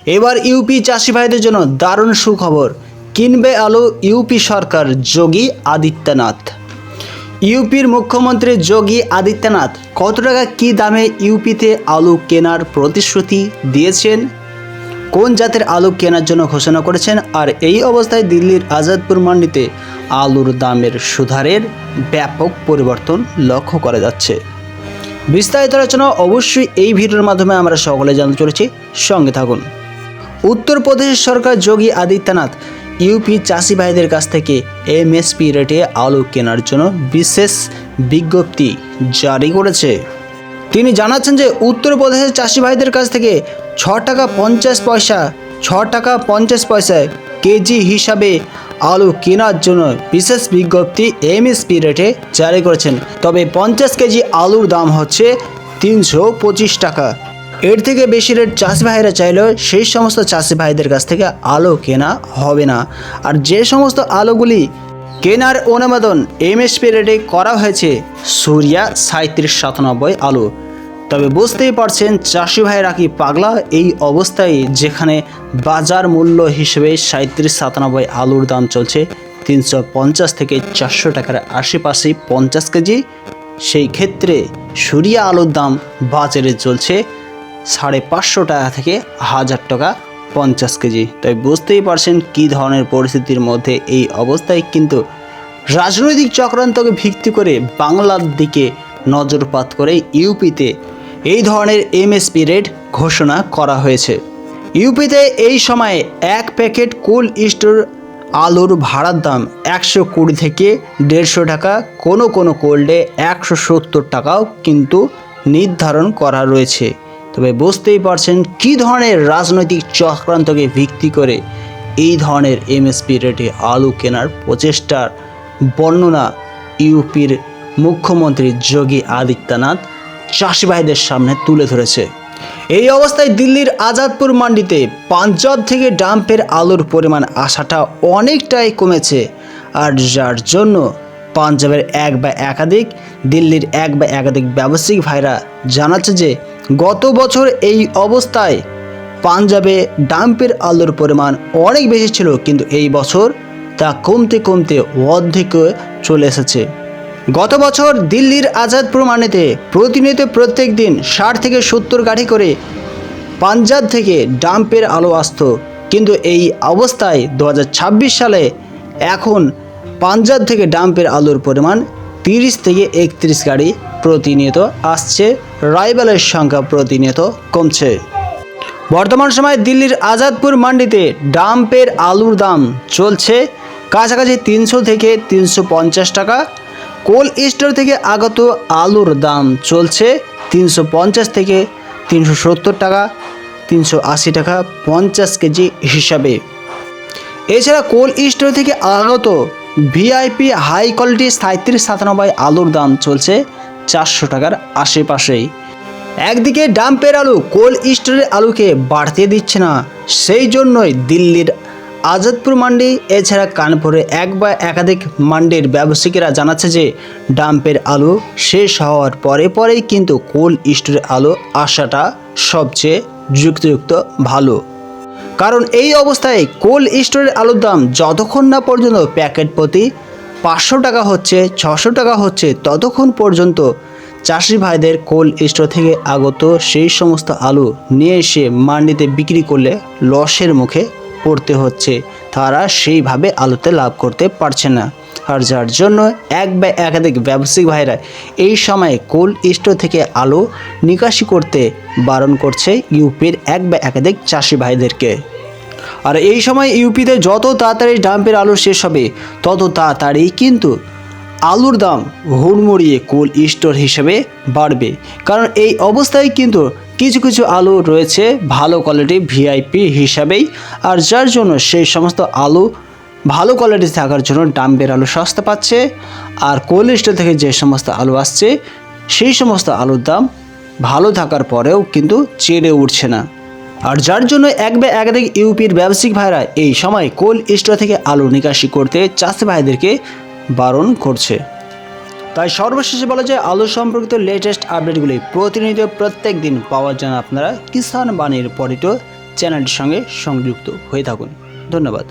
এবার ইউপি চাষি ভাইদের জন্য দারুণ সুখবর, কিনবে আলু ইউপি সরকার যোগী আদিত্যনাথ। ইউপির মুখ্যমন্ত্রী যোগী আদিত্যনাথ কত টাকা কী দামে ইউপিতে আলু কেনার প্রতিশ্রুতি দিয়েছেন, কোন জাতের আলু কেনার জন্য ঘোষণা করেছেন, আর এই অবস্থায় দিল্লির আজাদপুর মান্ডিতে আলুর দামের সুধারের ব্যাপক পরিবর্তন লক্ষ্য করা যাচ্ছে। বিস্তারিত আলোচনা অবশ্যই এই ভিডিওর মাধ্যমে আমরা সকলে জানতে চলেছি, সঙ্গে থাকুন। উত্তরপ্রদেশ সরকার যোগী আদিত্যনাথ ইউপি চাষি ভাইদের কাছ থেকে এমএসপি রেটে আলু কেনার জন্য বিশেষ বিজ্ঞপ্তি জারি করেছে। তিনি জানাচ্ছেন যে উত্তরপ্রদেশের চাষি ভাইদের কাছ থেকে 6 টাকা 50 পয়সায় কেজি হিসাবে আলু কেনার জন্য বিশেষ বিজ্ঞপ্তি এমএসপি রেটে জারি করেছেন। তবে 50 কেজি আলুর দাম হচ্ছে 325 টাকা। এর থেকে বেশি রেট চাষি ভাইরা চাইলেও সেই সমস্ত চাষি ভাইদের কাছ থেকে আলু কেনা হবে না। আর যে সমস্ত আলুগুলি কেনার অনুমোদন এমএসপি রেটে করা হয়েছে সূর্যা 3797 আলু। তবে বুঝতেই পারছেন চাষি ভাইরা কি পাগলা, এই অবস্থায় যেখানে বাজার মূল্য হিসেবে 3797 আলুর দাম চলছে 350 থেকে 400 টাকার আশেপাশে 50 কেজি, সেই ক্ষেত্রে সূর্যা আলুর দাম বাজারে চলছে 550 টাকা থেকে 1000 টাকা 50 কেজি। তাই বুঝতেই পারছেন কী ধরনের পরিস্থিতির মধ্যে এই অবস্থায় কিন্তু রাজনৈতিক চক্রান্তকে ভিত্তি করে বাংলার দিকে নজরপাত করে ইউপিতে এই ধরনের এমএসপি রেট ঘোষণা করা হয়েছে। ইউপিতে এই সময়ে এক প্যাকেট কোল্ড স্টোর আলুর ভাড়ার দাম 120 থেকে 150 টাকা, কোনো কোল্ডে 170 টাকাও কিন্তু নির্ধারণ করা রয়েছে। তবে বুঝতেই পারছেন কী ধরনের রাজনৈতিক চক্রান্তকে ভিত্তি করে এই ধরনের এমএসপি রেটে আলু কেনার প্রচেষ্টার বর্ণনা ইউপির মুখ্যমন্ত্রী যোগী আদিত্যনাথ চাষি ভাইদের সামনে তুলে ধরেছে। এই অবস্থায় দিল্লির আজাদপুর মান্ডিতে পাঞ্জাব থেকে ডাম্পের আলুর পরিমাণ আসাটা অনেকটাই কমেছে। আর যার জন্য পাঞ্জাবের দিল্লির এক বা একাধিক ব্যবসায়িক ভাইরা জানাচ্ছে যে গত বছর এই অবস্থায় পাঞ্জাবে ডাম্পের আলুর পরিমাণ অনেক বেশি ছিল, কিন্তু এই বছর তা কমতে অর্ধেকে চলে এসেছে। গত বছর দিল্লির আজাদপুর মান্ডিতে প্রতিনিয়ত প্রত্যেক দিন 60 থেকে 70 গাড়ি করে পাঞ্জাব থেকে ডাম্পের আলু আসত, কিন্তু এই অবস্থায় 2026 সালে এখন পাঞ্জাব থেকে ডাম্পের আলুর পরিমাণ 30 থেকে 31 গাড়ি প্রতিনিয়ত আসছে, রাইভালের সংখ্যা প্রতিনিয়ত কমছে। বর্তমান সময়ে দিল্লির আজাদপুর মান্ডিতে ডাম্পের আলুর দাম চলছে কাছাকাছি 300 থেকে 350 টাকা। কোল্ড স্টোর থেকে আগত আলুর দাম চলছে 350 থেকে 370 টাকা, 380 টাকা 50 কেজি হিসাবে। এছাড়া কোল্ড স্টোর থেকে আগত ভিআইপি হাই কোয়ালিটি 3797 আলুর দাম চলছে 400 টাকার আশেপাশেই। একদিকে ডাম্পের আলু কোল্ড স্টোরের আলুকে বাড়তে দিচ্ছে না, সেই জন্যই দিল্লির আজাদপুর মান্ডি এছাড়া কানপুরে এক বা একাধিক মান্ডির ব্যবসায়ীরা জানাচ্ছে যে ডাম্পের আলু শেষ হওয়ার পরেই কিন্তু কোল্ড স্টোরের আলু আসাটা সবচেয়ে যুক্তিযুক্ত ভালো। কারণ এই অবস্থায় কোল্ড স্টোরের আলুর দাম যতক্ষণ না পর্যন্ত প্যাকেট প্রতি 500 টাকা হচ্ছে, 600 টাকা হচ্ছে, ততক্ষণ পর্যন্ত চাষি ভাইদের কোল্ড স্টোর থেকে আগত সেই সমস্ত আলু নিয়ে এসে মান্ডিতে বিক্রি করলে লসের মুখে পড়তে হচ্ছে, তারা সেইভাবে আলুতে লাভ করতে পারছে না। আর যার জন্য এক বা একাধিক ব্যবসায়িক ভাইরা এই সময়ে কোল্ড স্টোর থেকে আলু নিকাশি করতে বারণ করছে ইউপির এক বা একাধিক চাষি ভাইদেরকে। আর এই সময় ইউপিতে যত তাড়াতাড়ি ডাম্পের আলু শেষ হবে তত তাড়াতাড়ি কিন্তু আলুর দাম হুড়মুড়িয়ে কোল্ড স্টোর হিসেবে বাড়বে। কারণ এই অবস্থায় কিন্তু কিছু আলু রয়েছে ভালো কোয়ালিটি ভিআইপি হিসাবেই, আর যার জন্য সেই সমস্ত আলু ভালো কোয়ালিটি থাকার জন্য ডাম্পের আলু সস্তা পাচ্ছে। আর কোল্ড স্টোর থেকে যে সমস্ত আলু আসছে সেই সমস্ত আলুর দাম ভালো থাকার পরেও কিন্তু চেড়ে উঠছে না। আর যার জন্য এক বা একাধিক ইউপির ব্যবসায়িক ভাইরা এই সময় কোল্ড স্টোর থেকে আলু নিকাশি করতে চাষি ভাইদেরকে বারণ করছে। তাই সর্বশেষে বলা যায় আলু সম্পর্কিত লেটেস্ট আপডেটগুলি প্রতিনিয়ত প্রত্যেক দিন পাওয়ার জন্য আপনারা কিষান বাণীর পরিচিত চ্যানেলটির সঙ্গে সংযুক্ত হয়ে থাকুন। ধন্যবাদ।